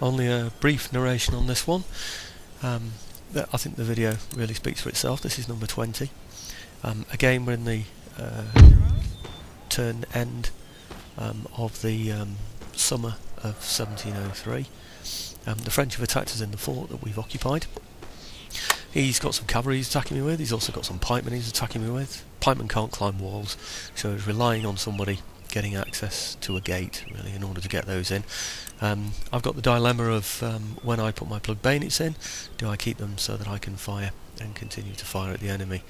only a brief narration on this one. I think the video really speaks for itself. This is number 20. Again, we're in the turn end of the summer of 1703. The French have attacked us in the fort that we've occupied. He's got some cavalry he's attacking me with. He's also got some pikemen he's attacking me with. Pikemen can't climb walls, so he's relying on somebody getting access to a gate, really, in order to get those in. I've got the dilemma of when I put my plug bayonets in, do I keep them so that I can fire and continue to fire at the enemy?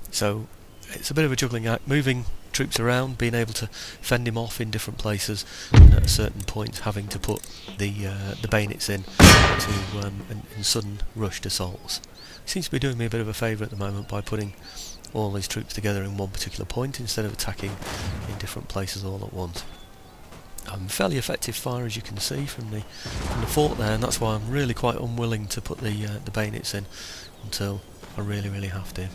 So it's a bit of a juggling act, moving troops around, being able to fend him off in different places, and at a certain point having to put the bayonets in to in sudden rushed assaults. Seems to be doing me a bit of a favour at the moment by putting all these troops together in one particular point instead of attacking in different places all at once. Fairly effective fire, as you can see from the fort there, and that's why I'm really quite unwilling to put the bayonets in until I really have to.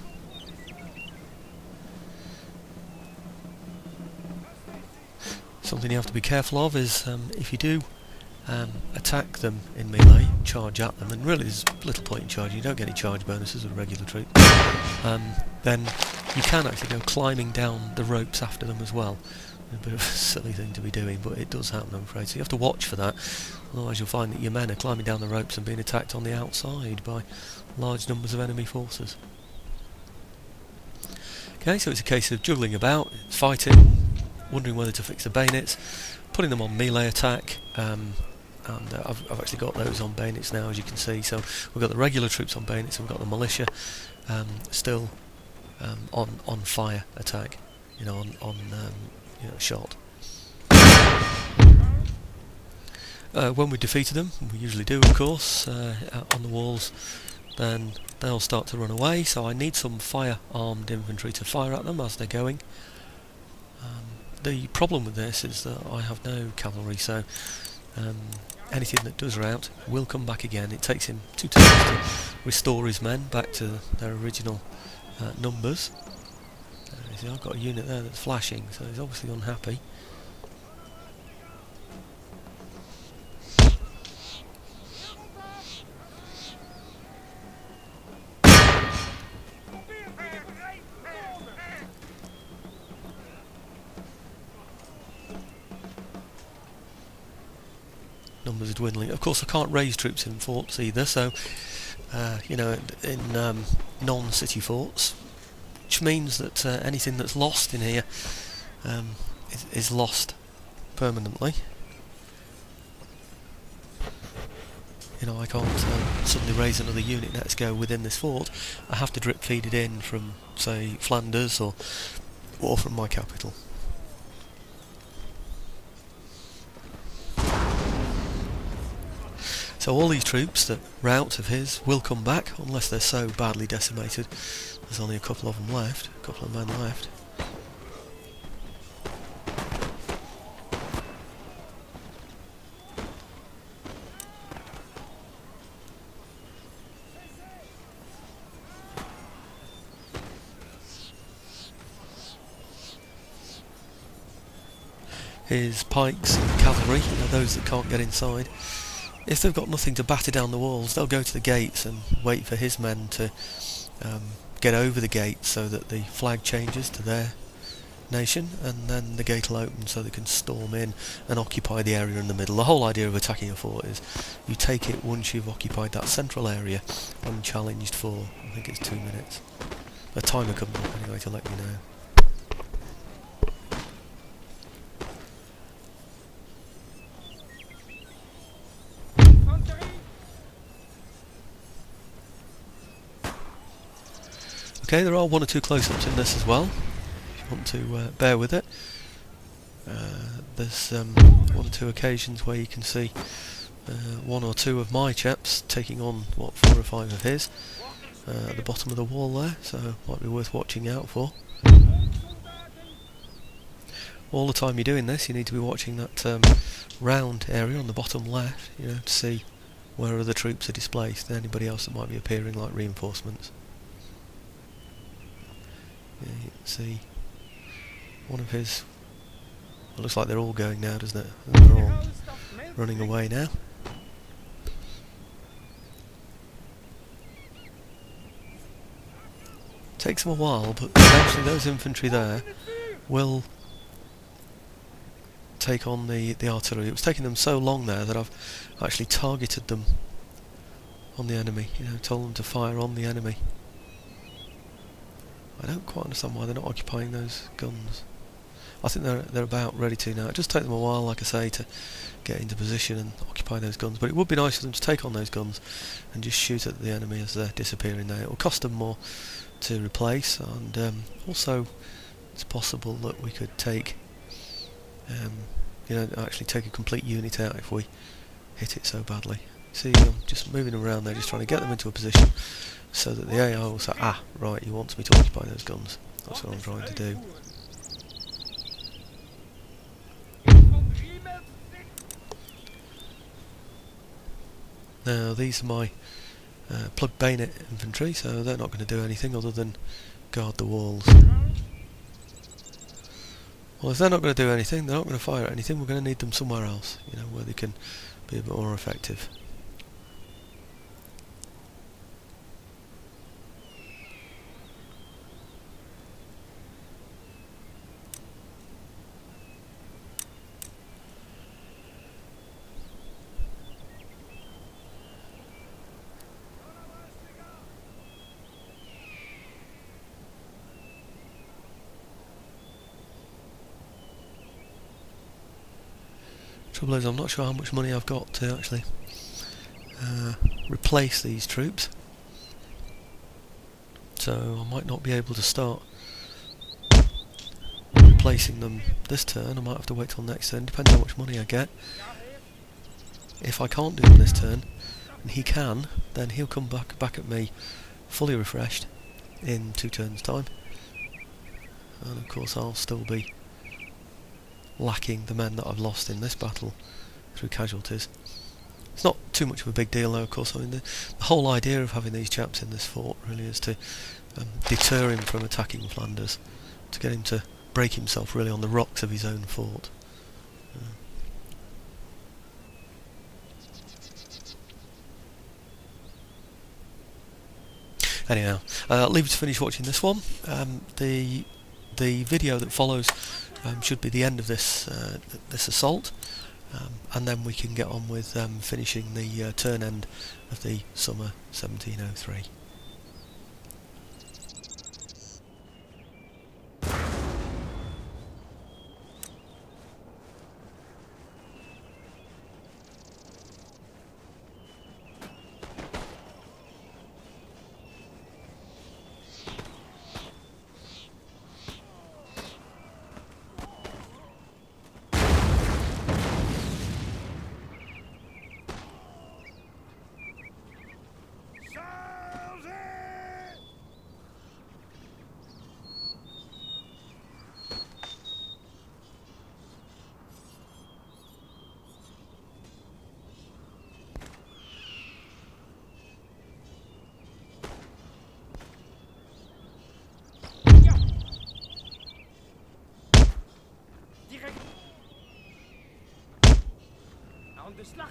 Something you have to be careful of is if you do attack them in melee, charge at them, and really there's little point in charging, you don't get any charge bonuses with regular troops, then you can actually go climbing down the ropes after them as well. A bit of a silly thing to be doing, but it does happen, I'm afraid, so you have to watch for that, otherwise you'll find that your men are climbing down the ropes and being attacked on the outside by large numbers of enemy forces. Okay, so it's a case of juggling about, fighting, wondering whether to fix the bayonets, putting them on melee attack, and I've actually got those on bayonets now, as you can see. So we've got the regular troops on bayonets, and we've got the militia still on fire attack, on shot. When we defeated them, we usually do, of course, on the walls, then they'll start to run away. So I need some fire-armed infantry to fire at them as they're going. The problem with this is that I have no cavalry, so anything that does rout will come back again. It takes him 2 turns to restore his men back to their original numbers. You see, I've got a unit there that's flashing, so he's obviously unhappy. Numbers are dwindling. Of course, I can't raise troops in forts either, so in non-city forts, which means that anything that's lost in here is lost permanently. I can't suddenly raise another unit let's go within this fort. I have to drip feed it in from, say, Flanders or from my capital. So all these troops that rout of his will come back, unless they're so badly decimated. There's only a couple of them left, a couple of men left. His pikes and cavalry, those that can't get inside, if they've got nothing to batter down the walls, they'll go to the gates and wait for his men to get over the gate so that the flag changes to their nation, and then the gate will open so they can storm in and occupy the area in the middle. The whole idea of attacking a fort is you take it once you've occupied that central area, unchallenged for, I think it's 2 minutes. A timer comes up anyway to let you know. Okay, there are 1 or 2 close-ups in this as well, if you want to bear with it. There's 1 or 2 occasions where you can see 1 or 2 of my chaps taking on, 4 or 5 of his at the bottom of the wall there, so might be worth watching out for. All the time you're doing this, you need to be watching that round area on the bottom left, to see where other troops are displaced and anybody else that might be appearing like reinforcements. Yeah, you can see one of his. It looks like they're all going now, doesn't it? They're all running away now. them a while, but eventually those infantry there will take on the artillery. It was taking them so long there that I've actually targeted them on the enemy, you know, told them to fire on the enemy. I don't quite understand why they're not occupying those guns. I think they're about ready to now. It just take them a while, like I say, to get into position and occupy those guns, but it would be nice for them to take on those guns and just shoot at the enemy as they're disappearing there. It will cost them more to replace, and also it's possible that we could take you know, actually take a complete unit out if we hit it so badly. See, I'm just moving around there, just trying to get them into a position so that the AI will say, ah, right, he wants me to occupy those guns. That's what I'm trying to do. Now, these are my plug bayonet infantry, so they're not going to do anything other than guard the walls. Well, if they're not going to do anything, they're not going to fire at anything, we're going to need them somewhere else, you know, where they can be a bit more effective. Trouble is, I'm not sure how much money I've got to actually replace these troops, so I might not be able to start replacing them this turn. I might have to wait till next turn, depends how much money I get. If I can't do them this turn, and he can, then he'll come back at me fully refreshed in 2 turns time, and of course I'll still be lacking the men that I've lost in this battle through casualties. It's not too much of a big deal though, of course. I mean, the whole idea of having these chaps in this fort really is to deter him from attacking Flanders, to get him to break himself really on the rocks of his own fort. Anyhow, I'll leave you to finish watching this one. The video that follows should be the end of this this assault, and then we can get on with finishing the turn end of the summer 1703. Aan de slag!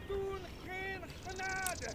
Doen geen genade!